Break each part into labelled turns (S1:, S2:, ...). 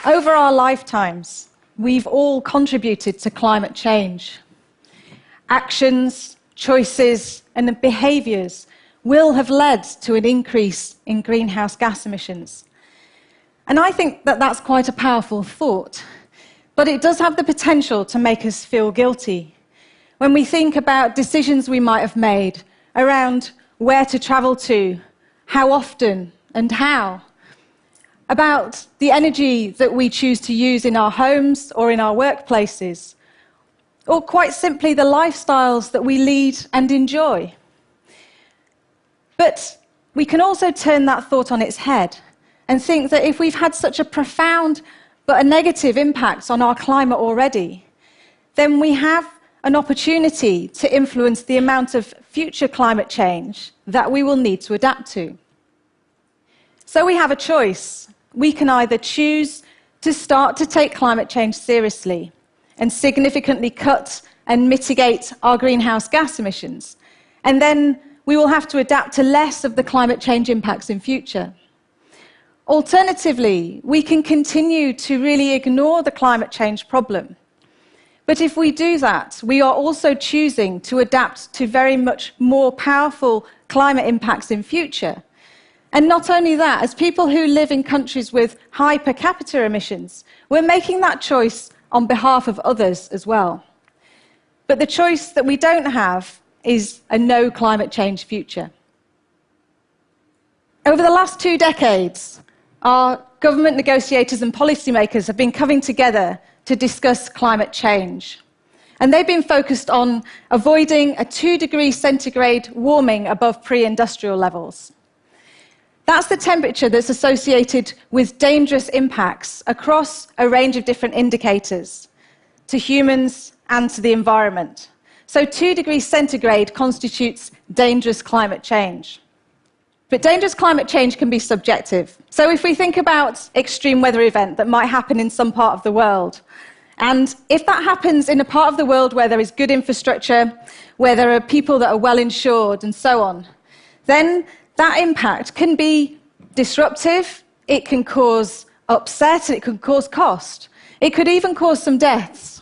S1: Over our lifetimes, we've all contributed to climate change. Actions, choices, and behaviours will have led to an increase in greenhouse gas emissions. And I think that that's quite a powerful thought, but it does have the potential to make us feel guilty when we think about decisions we might have made around where to travel to, how often, and how. About the energy that we choose to use in our homes or in our workplaces, or quite simply the lifestyles that we lead and enjoy. But we can also turn that thought on its head and think that if we've had such a profound but a negative impact on our climate already, then we have an opportunity to influence the amount of future climate change that we will need to adapt to. So we have a choice. We can either choose to start to take climate change seriously and significantly cut and mitigate our greenhouse gas emissions, and then we will have to adapt to less of the climate change impacts in future. Alternatively, we can continue to really ignore the climate change problem. But if we do that, we are also choosing to adapt to very much more powerful climate impacts in future. And not only that, as people who live in countries with high per capita emissions, we're making that choice on behalf of others as well. But the choice that we don't have is a no climate change future. Over the last 2 decades, our government negotiators and policymakers have been coming together to discuss climate change. And they've been focused on avoiding a 2-degree centigrade warming above pre-industrial levels. That's the temperature that's associated with dangerous impacts across a range of different indicators to humans and to the environment. So 2 degrees centigrade constitutes dangerous climate change. But dangerous climate change can be subjective. So if we think about extreme weather event that might happen in some part of the world, and if that happens in a part of the world where there is good infrastructure, where there are people that are well insured and so on, then that impact can be disruptive, it can cause upset, it can cause cost. It could even cause some deaths.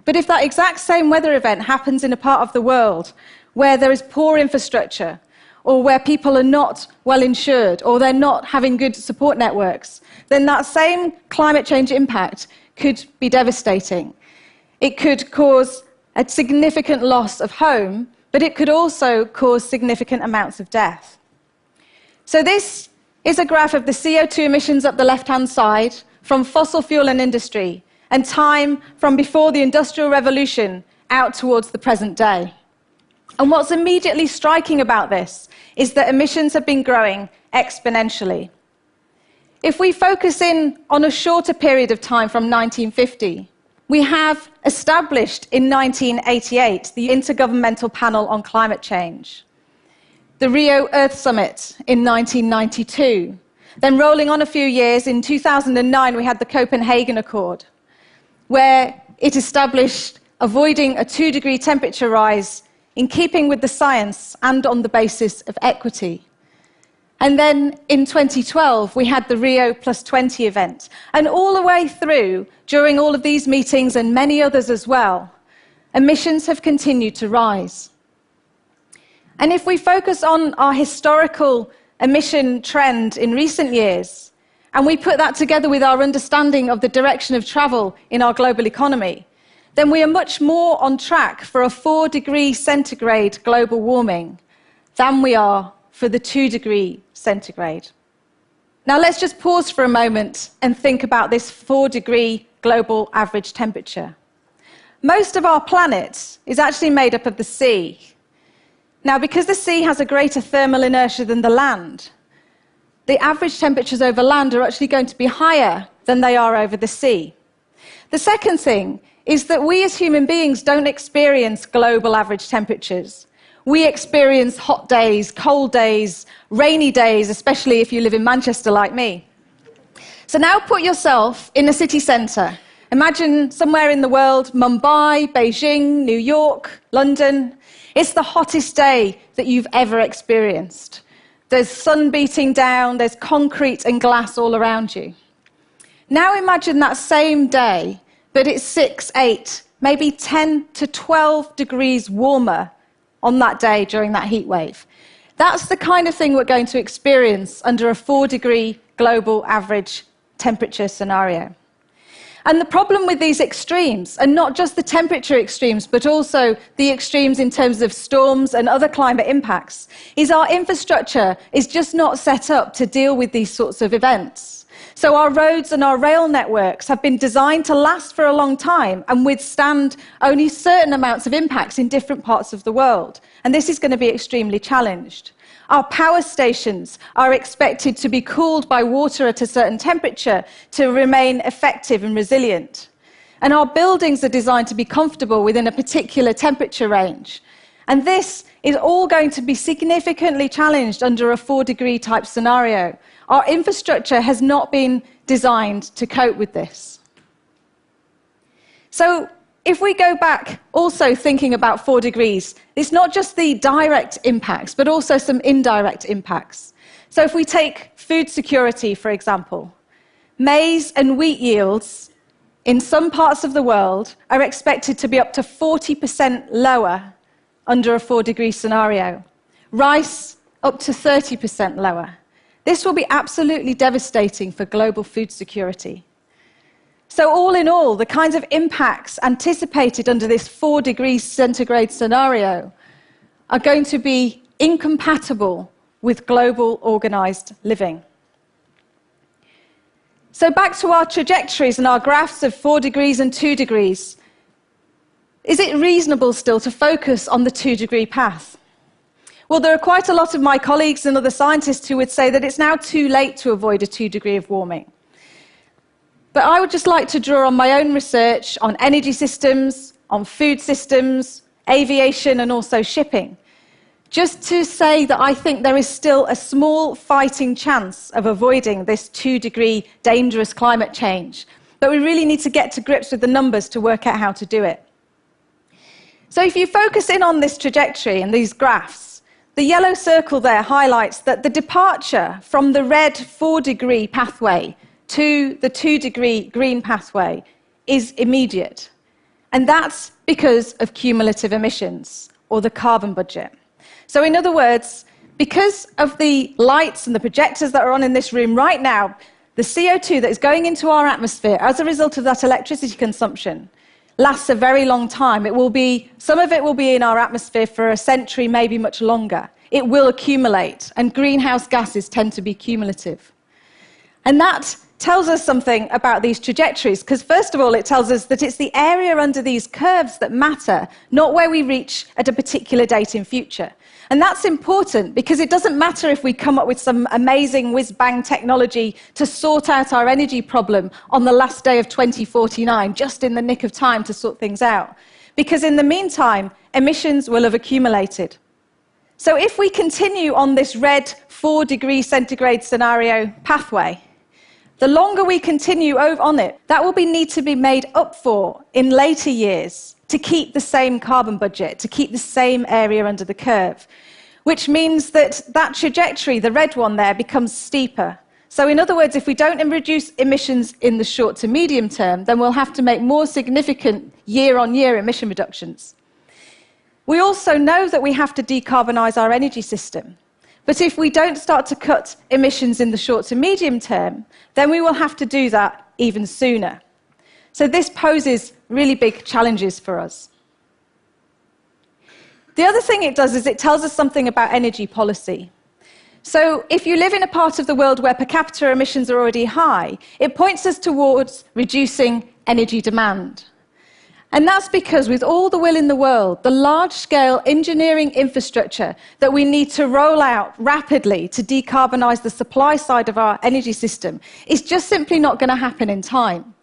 S1: But if that exact same weather event happens in a part of the world where there is poor infrastructure, or where people are not well insured, or they're not having good support networks, then that same climate change impact could be devastating. It could cause a significant loss of home, but it could also cause significant amounts of death. So this is a graph of the CO2 emissions up the left-hand side from fossil fuel and industry, and time from before the Industrial Revolution out towards the present day. And what's immediately striking about this is that emissions have been growing exponentially. If we focus in on a shorter period of time from 1950, we have established in 1988 the Intergovernmental Panel on Climate Change, the Rio Earth Summit in 1992. Then rolling on a few years, in 2009 we had the Copenhagen Accord, where it established avoiding a 2-degree temperature rise in keeping with the science and on the basis of equity. And then in 2012, we had the Rio +20 event. And all the way through, during all of these meetings and many others as well, emissions have continued to rise. And if we focus on our historical emission trend in recent years, and we put that together with our understanding of the direction of travel in our global economy, then we are much more on track for a 4-degree centigrade global warming than we are for the 2-degree centigrade. Now let's just pause for a moment and think about this 4-degree global average temperature. Most of our planet is actually made up of the sea. Now, because the sea has a greater thermal inertia than the land, the average temperatures over land are actually going to be higher than they are over the sea. The second thing is that we as human beings don't experience global average temperatures. We experience hot days, cold days, rainy days, especially if you live in Manchester like me. So now put yourself in a city centre. Imagine somewhere in the world, Mumbai, Beijing, New York, London. It's the hottest day that you've ever experienced. There's sun beating down, there's concrete and glass all around you. Now imagine that same day, but it's 6, 8, maybe 10 to 12 degrees warmer on that day during that heat wave. That's the kind of thing we're going to experience under a 4-degree global average temperature scenario. And the problem with these extremes, and not just the temperature extremes, but also the extremes in terms of storms and other climate impacts, is our infrastructure is just not set up to deal with these sorts of events. So our roads and our rail networks have been designed to last for a long time and withstand only certain amounts of impacts in different parts of the world. And this is going to be extremely challenged. Our power stations are expected to be cooled by water at a certain temperature to remain effective and resilient. And our buildings are designed to be comfortable within a particular temperature range. And this is all going to be significantly challenged under a 4-degree type scenario. Our infrastructure has not been designed to cope with this. So if we go back also thinking about 4 degrees, it's not just the direct impacts, but also some indirect impacts. So if we take food security, for example, maize and wheat yields in some parts of the world are expected to be up to 40% lower under a 4-degree scenario. Rice, up to 30% lower. This will be absolutely devastating for global food security. So all in all, the kinds of impacts anticipated under this 4 degrees centigrade scenario are going to be incompatible with global organized living. So back to our trajectories and our graphs of 4 degrees and 2 degrees. Is it reasonable still to focus on the 2-degree path? Well, there are quite a lot of my colleagues and other scientists who would say that it's now too late to avoid a 2 degree of warming. But I would just like to draw on my own research on energy systems, on food systems, aviation, and also shipping, just to say that I think there is still a small fighting chance of avoiding this 2-degree dangerous climate change. But we really need to get to grips with the numbers to work out how to do it. So if you focus in on this trajectory and these graphs, the yellow circle there highlights that the departure from the red 4-degree pathway to the 2-degree green pathway is immediate. And that's because of cumulative emissions, or the carbon budget. So in other words, because of the lights and the projectors that are on in this room right now, the CO2 that is going into our atmosphere as a result of that electricity consumption lasts a very long time. Some of it will be in our atmosphere for a century, maybe much longer. It will accumulate, and greenhouse gases tend to be cumulative. And that tells us something about these trajectories, because first of all, it tells us that it's the area under these curves that matter, not where we reach at a particular date in future. And that's important because it doesn't matter if we come up with some amazing whiz-bang technology to sort out our energy problem on the last day of 2049, just in the nick of time to sort things out. Because in the meantime, emissions will have accumulated. So if we continue on this red 4-degree centigrade scenario pathway, the longer we continue on it, that will need to be made up for in later years to keep the same carbon budget, to keep the same area under the curve, which means that that trajectory, the red one there, becomes steeper. So in other words, if we don't reduce emissions in the short to medium term, then we'll have to make more significant year-on-year emission reductions. We also know that we have to decarbonize our energy system. But if we don't start to cut emissions in the short to medium term, then we will have to do that even sooner. So this poses really big challenges for us. The other thing it does is it tells us something about energy policy. So if you live in a part of the world where per capita emissions are already high, it points us towards reducing energy demand. And that's because with all the will in the world, the large-scale engineering infrastructure that we need to roll out rapidly to decarbonize the supply side of our energy system is just simply not going to happen in time.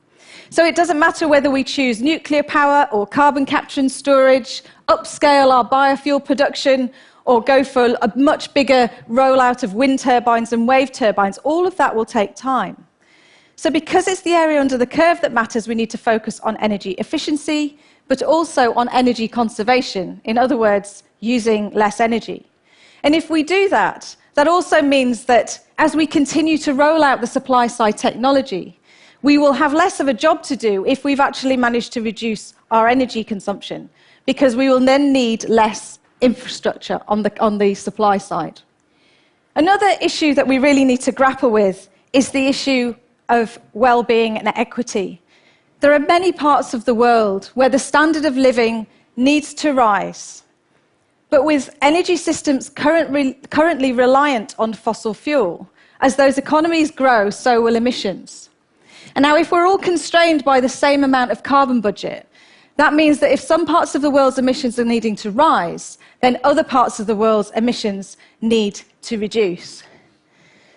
S1: So it doesn't matter whether we choose nuclear power or carbon capture and storage, upscale our biofuel production, or go for a much bigger rollout of wind turbines and wave turbines, all of that will take time. So because it's the area under the curve that matters, we need to focus on energy efficiency, but also on energy conservation. In other words, using less energy. And if we do that, that also means that as we continue to roll out the supply-side technology, we will have less of a job to do if we've actually managed to reduce our energy consumption, because we will then need less infrastructure on the supply side. Another issue that we really need to grapple with is the issue of well-being and equity. There are many parts of the world where the standard of living needs to rise, but with energy systems currently reliant on fossil fuel, as those economies grow, so will emissions. And now, if we're all constrained by the same amount of carbon budget, that means that if some parts of the world's emissions are needing to rise, then other parts of the world's emissions need to reduce.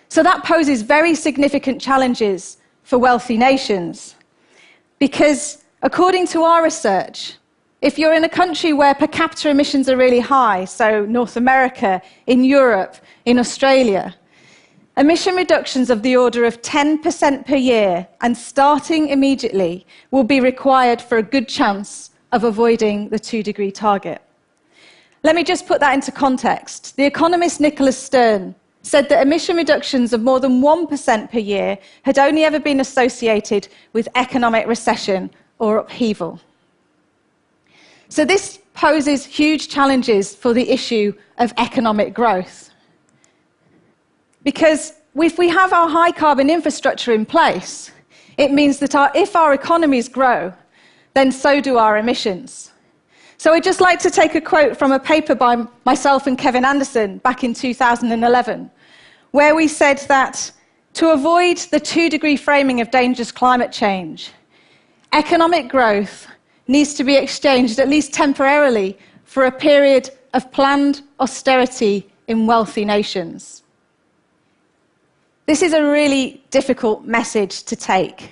S1: So that poses very significant challenges for wealthy nations. Because according to our research, if you're in a country where per capita emissions are really high, so North America, in Europe, in Australia, emission reductions of the order of 10% per year and starting immediately will be required for a good chance of avoiding the 2-degree target. Let me just put that into context. The economist Nicholas Stern said that emission reductions of more than 1% per year had only ever been associated with economic recession or upheaval. So this poses huge challenges for the issue of economic growth. Because if we have our high carbon infrastructure in place, it means that if our economies grow, then so do our emissions. So I'd just like to take a quote from a paper by myself and Kevin Anderson back in 2011, where we said that to avoid the 2-degree framing of dangerous climate change, economic growth needs to be exchanged, at least temporarily, for a period of planned austerity in wealthy nations. This is a really difficult message to take,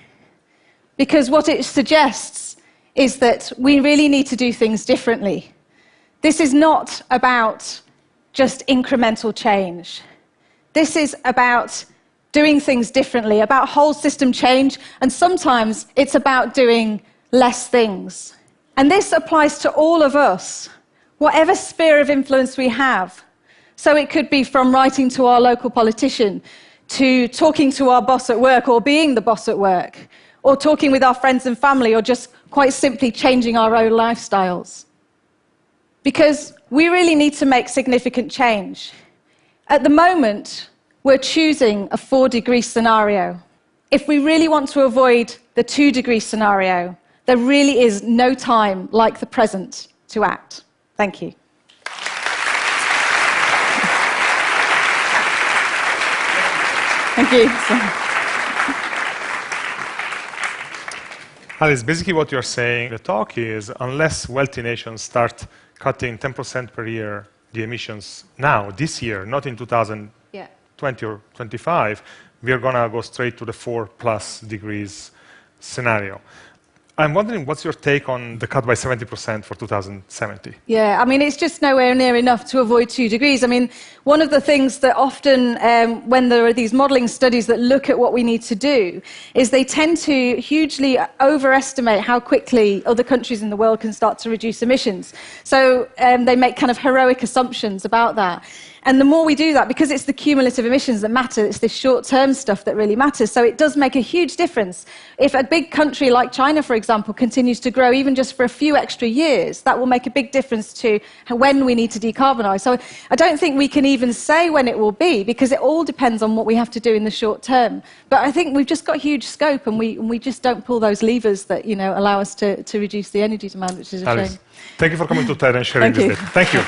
S1: because what it suggests is that we really need to do things differently. This is not about just incremental change. This is about doing things differently, about whole system change, and sometimes it's about doing less things. And this applies to all of us, whatever sphere of influence we have. So it could be from writing to our local politician, to talking to our boss at work, or being the boss at work, or talking with our friends and family, or just quite simply changing our own lifestyles. Because we really need to make significant change. At the moment, we're choosing a 4-degree scenario. If we really want to avoid the 2-degree scenario, there really is no time like the present to act. Thank you. Thank you.
S2: Alice, basically what you're saying in the talk is, unless wealthy nations start cutting 10% per year the emissions now, this year, not in 2020 or 25, we are going to go straight to the 4+ degrees scenario. I'm wondering, what's your take on the cut by 70% for 2070?
S1: Yeah, I mean, it's just nowhere near enough to avoid 2 degrees. I mean, one of the things that often, when there are these modelling studies that look at what we need to do, is they tend to hugely overestimate how quickly other countries in the world can start to reduce emissions. So they make kind of heroic assumptions about that. And the more we do that, because it's the cumulative emissions that matter, it's this short-term stuff that really matters. So it does make a huge difference. If a big country like China, for example, continues to grow even just for a few extra years, that will make a big difference to when we need to decarbonise. So I don't think we can even say when it will be, because it all depends on what we have to do in the short term. But I think we've just got huge scope, and we just don't pull those levers that allow us to reduce the energy demand, which is a shame.
S2: Thank you for coming to TED and sharing this data. Thank you.